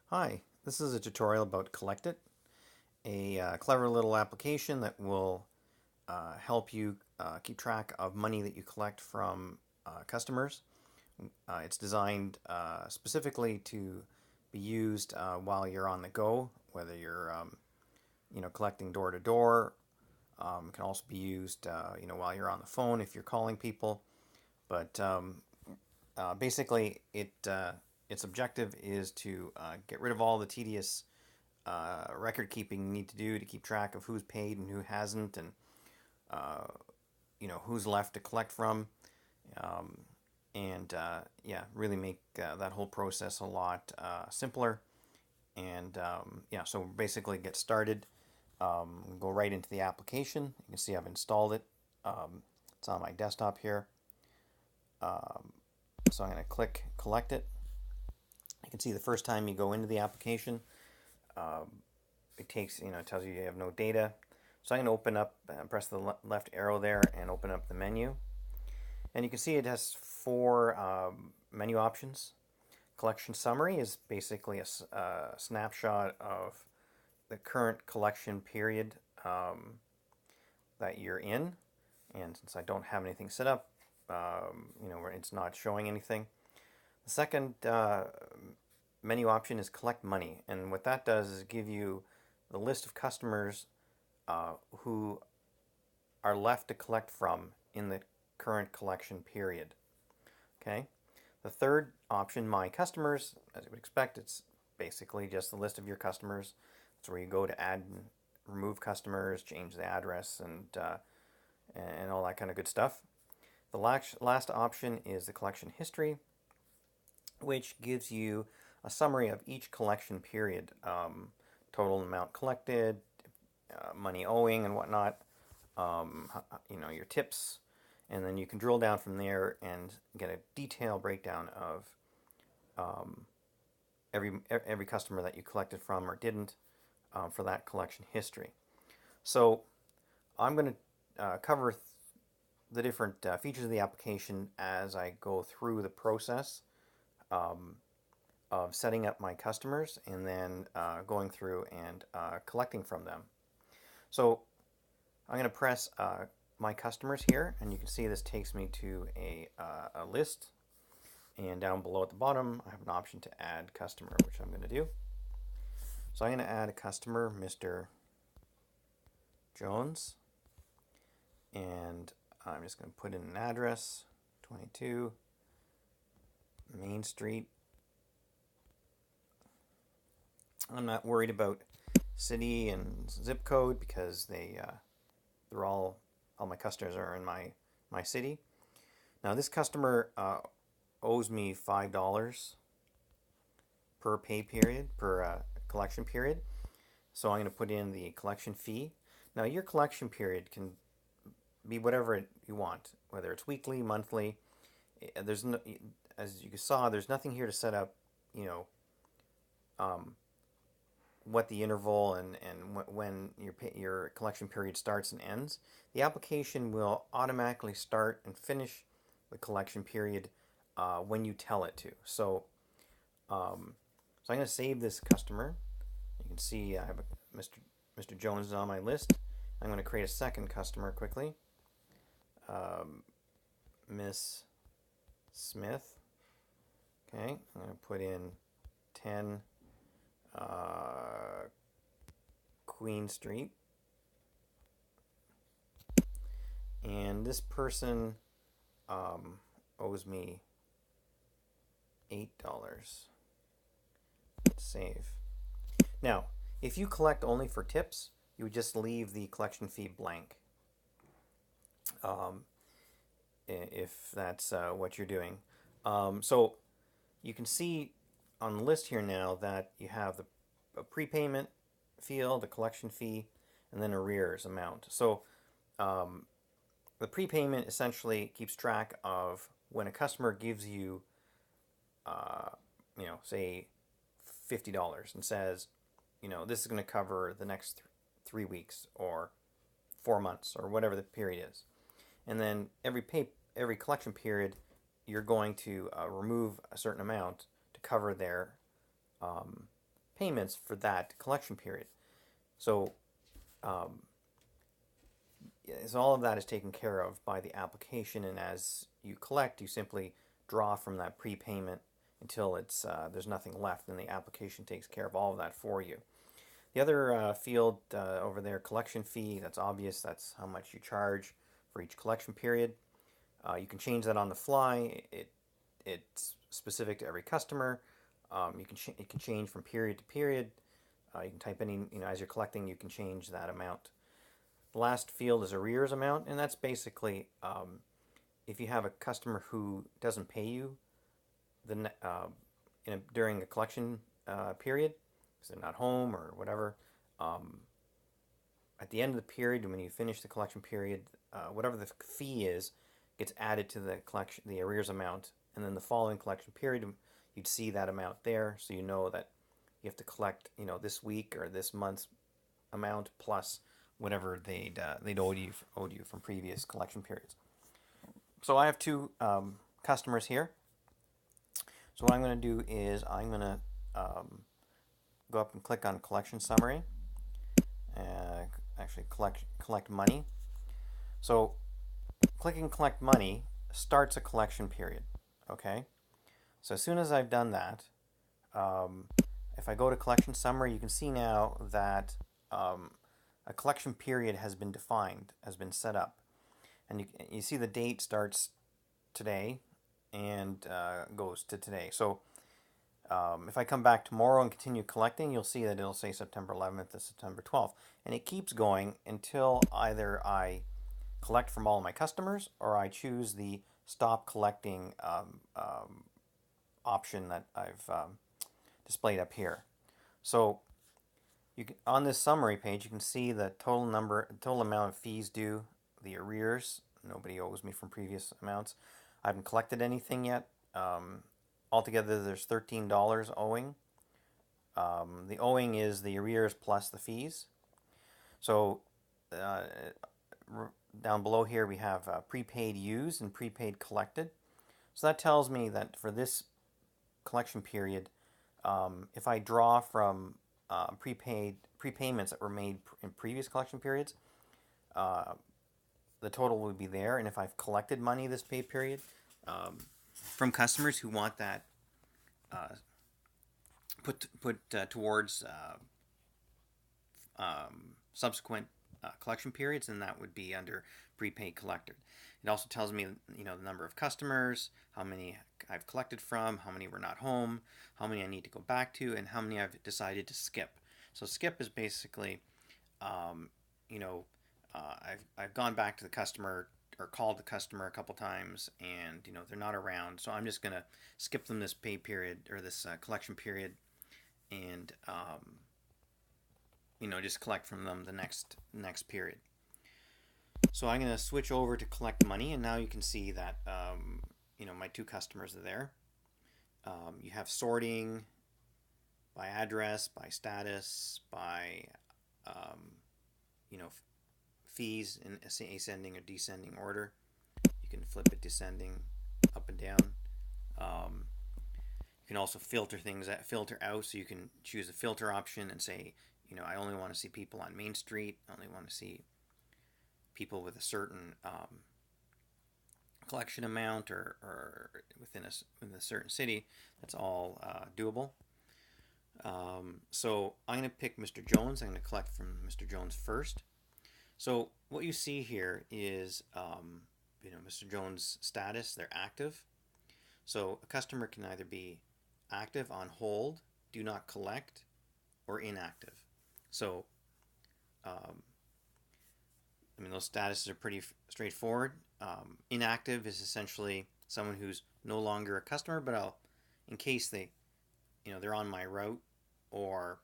Hi, this is a tutorial about Collect It, a clever little application that will help you keep track of money that you collect from customers. It's designed specifically to be used while you're on the go, whether you're collecting door to door. It can also be used while you're on the phone if you're calling people. But basically, its objective is to get rid of all the tedious record keeping you need to do to keep track of who's paid and who hasn't, and uh, who's left to collect from, um, and yeah, really make that whole process a lot simpler. And yeah, so basically get started. Go right into the application. You can see I've installed it. It's on my desktop here. Um, so I'm going to click Collect It. You can see the first time you go into the application, um, it takes, it tells you you have no data. So I'm going to open up, press the left arrow there and open up the menu. And you can see it has four menu options. Collection summary is basically a snapshot of the current collection period that you're in. And since I don't have anything set up, it's not showing anything. The second menu option is collect money. And what that does is give you the list of customers who are left to collect from in the current collection period. Okay. The third option, My Customers, as you would expect, it's basically just the list of your customers. It's where you go to add and remove customers, change the address, and all that kind of good stuff. The last option is the collection history, which gives you a summary of each collection period, total amount collected, money owing and whatnot, your tips, and then you can drill down from there and get a detailed breakdown of um, every customer that you collected from or didn't for that collection history. So I'm going to cover the different features of the application as I go through the process um, of setting up my customers and then going through and collecting from them. So I'm going to press My Customers here, and you can see this takes me to a list. And down below at the bottom, I have an option to add customer, which I'm going to do. So I'm going to add a customer, Mr. Jones, and I'm just going to put in an address, 22 Main Street. I'm not worried about city and zip code because they're all my customers are in my city. Now this customer owes me $5 per pay period, per collection period. So I'm going to put in the collection fee. Now your collection period can be whatever you want, whether it's weekly, monthly. There's no, as you saw, there's nothing here to set up, you know, um, what the interval and when your collection period starts and ends. The application will automatically start and finish the collection period when you tell it to. So I'm going to save this customer. You can see I have Mr. Jones on my list. I'm going to create a second customer quickly. Miss Smith. Okay, I'm going to put in 10 Queen Street. And this person owes me $8. Save. Now, if you collect only for tips, you would just leave the collection fee blank. If that's what you're doing. So you can see on the list here now that you have the prepayment field, the collection fee, and then arrears amount. So um, the prepayment essentially keeps track of when a customer gives you, say $50 and says, this is going to cover the next 3 weeks or 4 months or whatever the period is. And then every collection period, you're going to remove a certain amount to cover their payments for that collection period. So, so all of that is taken care of by the application, and as you collect, you simply draw from that prepayment until it's there's nothing left, and the application takes care of all of that for you. The other field over there, collection fee, that's obvious. That's how much you charge for each collection period. You can change that on the fly. It's specific to every customer. It can change from period to period. You can type any, as you're collecting, you can change that amount. The last field is arrears amount, and that's basically if you have a customer who doesn't pay you during a collection period, because they're not home or whatever, at the end of the period, when you finish the collection period, whatever the fee is gets added to the arrears amount, and then the following collection period, you'd see that amount there, so you know that you have to collect, this week or this month's amount plus whatever they'd owed you from previous collection periods. So I have two customers here. So what I'm going to do is I'm going to go up and click on collection summary. Actually collect money. So clicking collect money starts a collection period. Okay. So as soon as I've done that, if I go to collection summary, you can see now that a collection period has been defined, has been set up. And you see the date starts today and goes to today. So if I come back tomorrow and continue collecting, you'll see that it'll say September 11th to September 12th. And it keeps going until either I collect from all of my customers or I choose the stop collecting option that I've displayed up here. So on this summary page, you can see the total amount of fees due, the arrears. Nobody owes me from previous amounts. I haven't collected anything yet. Altogether, there's $13 owing. The owing is the arrears plus the fees. So down below here, we have prepaid used and prepaid collected. So that tells me that for this collection period, if I draw from prepayments that were made in previous collection periods, the total would be there. And if I've collected money this pay period from customers who want that put towards subsequent collection periods, then that would be under prepaid collected. It also tells me, the number of customers, how many I've collected from, how many were not home, how many I need to go back to, and how many I've decided to skip. So skip is basically, I've gone back to the customer or called the customer a couple times, and they're not around, so I'm just gonna skip them this pay period or this collection period, and just collect from them the next period. So I'm going to switch over to collect money, and now you can see that my two customers are there. You have sorting by address, by status, by fees in ascending or descending order. You can flip it descending, up and down. You can also filter out, so you can choose a filter option and say, I only want to see people on Main Street. I only want to see people with a certain collection amount or within a certain city. That's all doable. So I'm going to pick Mr. Jones. I'm going to collect from Mr. Jones first. So what you see here is Mr. Jones' status. They're active. So a customer can either be active, on hold, do not collect, or inactive. So those statuses are pretty straightforward. Inactive is essentially someone who's no longer a customer, but in case they're on my route, or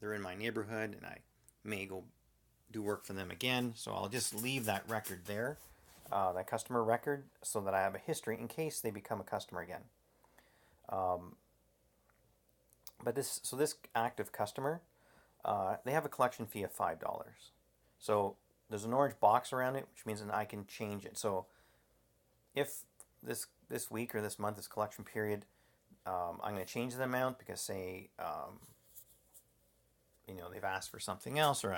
they're in my neighborhood, and I may go do work for them again. So I'll just leave that record there, that customer record, so that I have a history in case they become a customer again. But this active customer, they have a collection fee of $5. So there's an orange box around it, which means that I can change it. So if this week or this month, this collection period, I'm going to change the amount because, say, they've asked for something else, or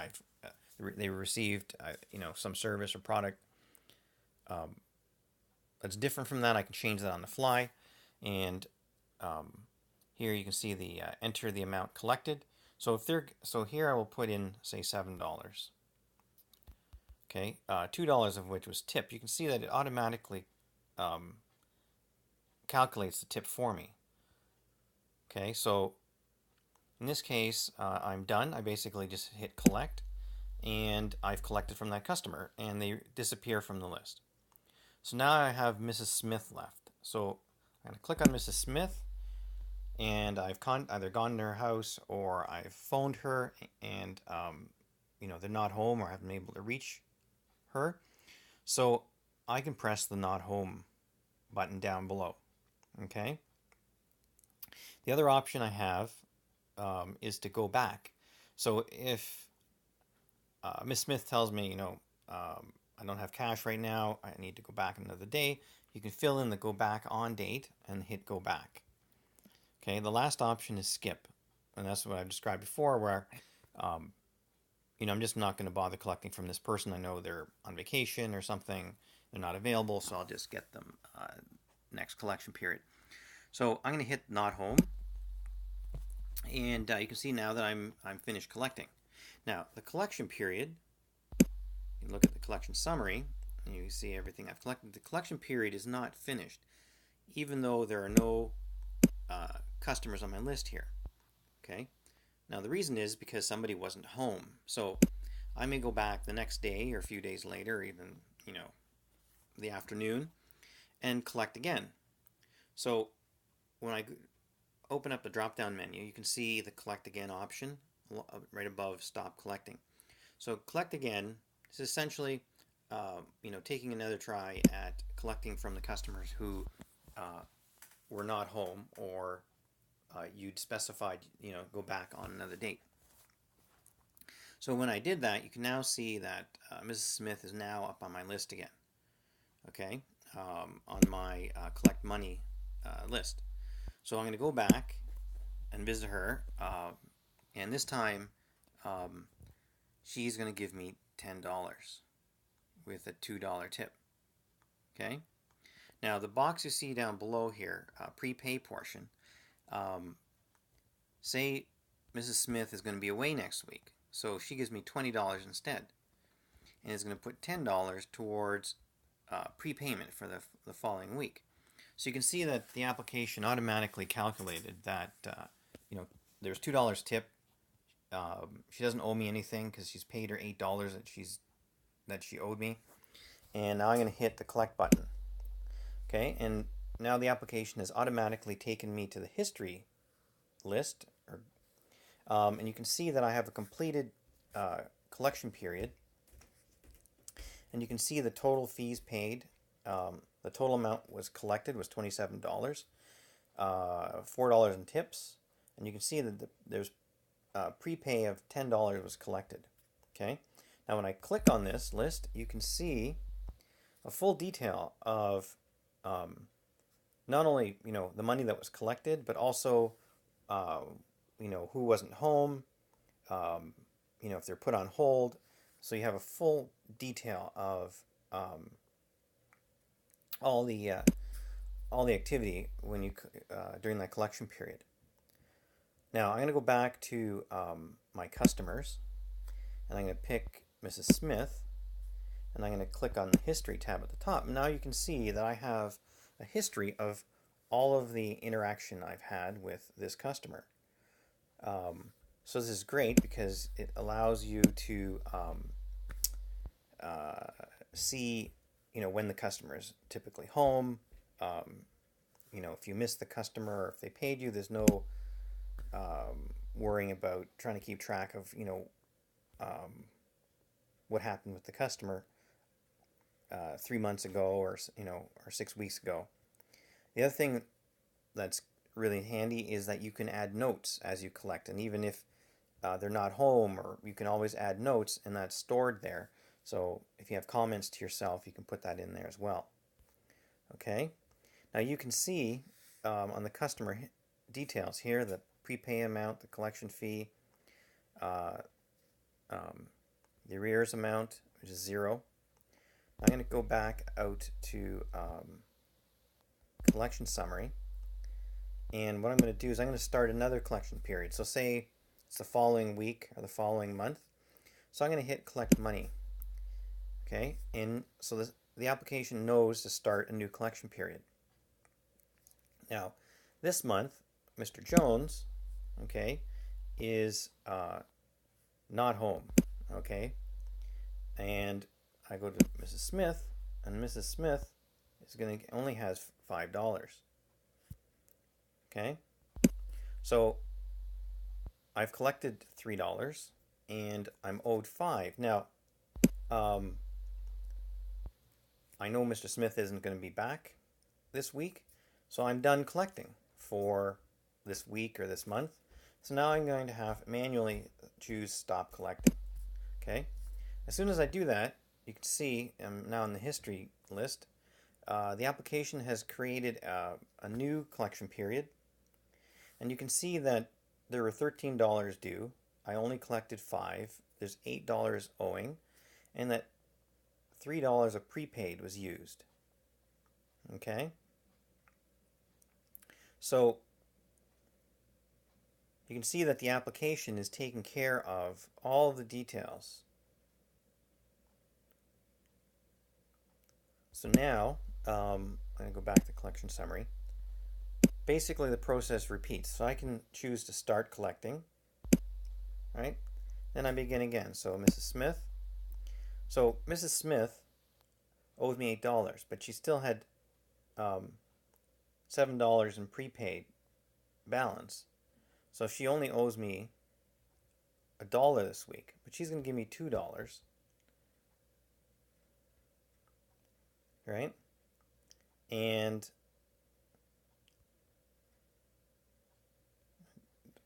they received some service or product that's different from that. I can change that on the fly, and here you can see the enter the amount collected. So here I will put in, say, $7. Okay, $2 of which was tip. You can see that it automatically calculates the tip for me. Okay, so in this case, I'm done. I basically just hit collect, and I've collected from that customer, and they disappear from the list. So now I have Mrs. Smith left. So I'm going to click on Mrs. Smith, and I've either gone to her house or I've phoned her, and they're not home, or I haven't been able to reach her. So I can press the not home button down below. Okay. The other option I have is to go back. So if Miss Smith tells me, I don't have cash right now, I need to go back another day, you can fill in the go back on date and hit go back. Okay, the last option is skip. And that's what I've described before, where I'm just not going to bother collecting from this person. I know they're on vacation or something, they're not available, so I'll just get them next collection period. So I'm going to hit not home, and you can see now that I'm finished collecting. Now the collection period, you look at the collection summary, and you see everything I've collected. The collection period is not finished, even though there are no customers on my list here. Okay. Now the reason is because somebody wasn't home. So I may go back the next day or a few days later, or even the afternoon, and collect again. So when I open up the drop-down menu, you can see the collect again option right above stop collecting. So collect again is essentially taking another try at collecting from the customers who were not home, or you'd specified go back on another date. So when I did that, you can now see that Mrs. Smith is now up on my list again. Okay, on my collect money list. So I'm going to go back and visit her, and this time she's going to give me $10 with a $2 tip. Okay. Now the box you see down below here, prepay portion, say Mrs. Smith is going to be away next week, so she gives me $20 instead, and is going to put $10 towards prepayment for the following week. So you can see that the application automatically calculated that there's $2 tip. She doesn't owe me anything because she's paid her $8 that she owed me, and now I'm going to hit the collect button. Okay, and now the application has automatically taken me to the history list, and you can see that I have a completed collection period, and you can see the total fees paid. The total amount was collected was $27, $4 in tips, and you can see that there's prepay of $10 was collected. Okay, now when I click on this list, you can see a full detail of not only the money that was collected, but also who wasn't home, if they're put on hold. So you have a full detail of all the activity when you during that collection period. Now I'm going to go back to my customers, and I'm going to pick Mrs. Smith, and I'm going to click on the history tab at the top. Now you can see that I have a history of all of the interaction I've had with this customer. So this is great because it allows you to see when the customer is typically home. If you miss the customer, or if they paid you, there's no worrying about trying to keep track of what happened with the customer 3 months ago, or 6 weeks ago. The other thing that's really handy is that you can add notes as you collect, and even if they're not home, or you can always add notes, and that's stored there. So if you have comments to yourself, you can put that in there as well. Okay, now you can see on the customer details here the prepay amount, the collection fee, the arrears amount, which is 0. I'm going to go back out to collection summary. And what I'm going to do is I'm going to start another collection period. So say it's the following week or the following month. So I'm going to hit collect money. Okay, and so the application knows to start a new collection period. Now, this month, Mr. Jones, okay, is not home. Okay, and I go to Mrs. Smith, and Mrs. Smith is going to only has $5. Okay, so I've collected $3 and I'm owed $5. Now, I know Mr. Smith isn't going to be back this week, so I'm done collecting for this week or this month. So now I'm going to have manually choose stop collecting. Okay, as soon as I do that, you can see I'm now in the history list. The application has created a new collection period. And you can see that there were $13 due. I only collected $5. There's $8 owing, and that $3 of prepaid was used. Okay? So you can see that the application is taking care of all of the details. So now, I'm going to go back to collection summary. Basically, the process repeats. So I can choose to start collecting, right? Then I begin again. So Mrs. Smith. So Mrs. Smith owed me $8, but she still had $7 in prepaid balance. So she only owes me $1 this week, but she's going to give me $2, right? And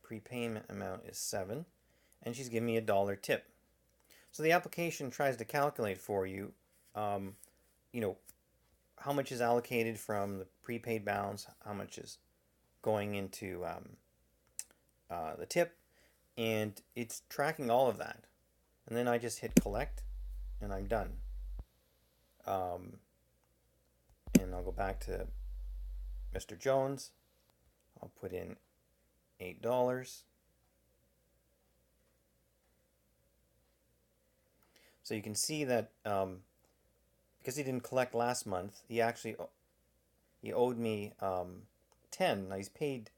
prepayment amount is 7, and she's giving me $1 tip. So the application tries to calculate for you, you know, how much is allocated from the prepaid balance, how much is going into the tip, and it's tracking all of that. And then I just hit collect, and I'm done. And I'll go back to Mr. Jones. I'll put in $8. So you can see that because he didn't collect last month, he owed me 10. Now he's paid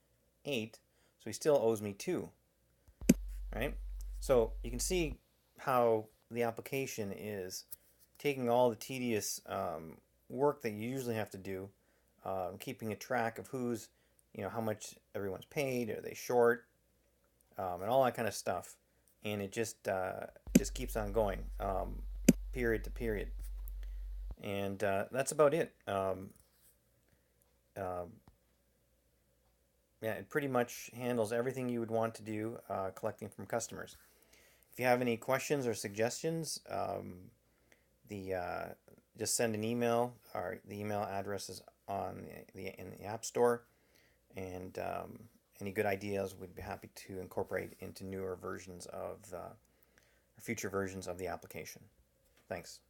8, so he still owes me 2. Right? So you can see how the application is taking all the tedious work that you usually have to do, keeping a track of who's, how much everyone's paid, are they short, and all that kind of stuff. And it just keeps on going, period to period. And that's about it. Yeah, it pretty much handles everything you would want to do collecting from customers. If you have any questions or suggestions, just send an email. The email address is in the App Store, and any good ideas we'd be happy to incorporate into newer versions of future versions of the application. Thanks.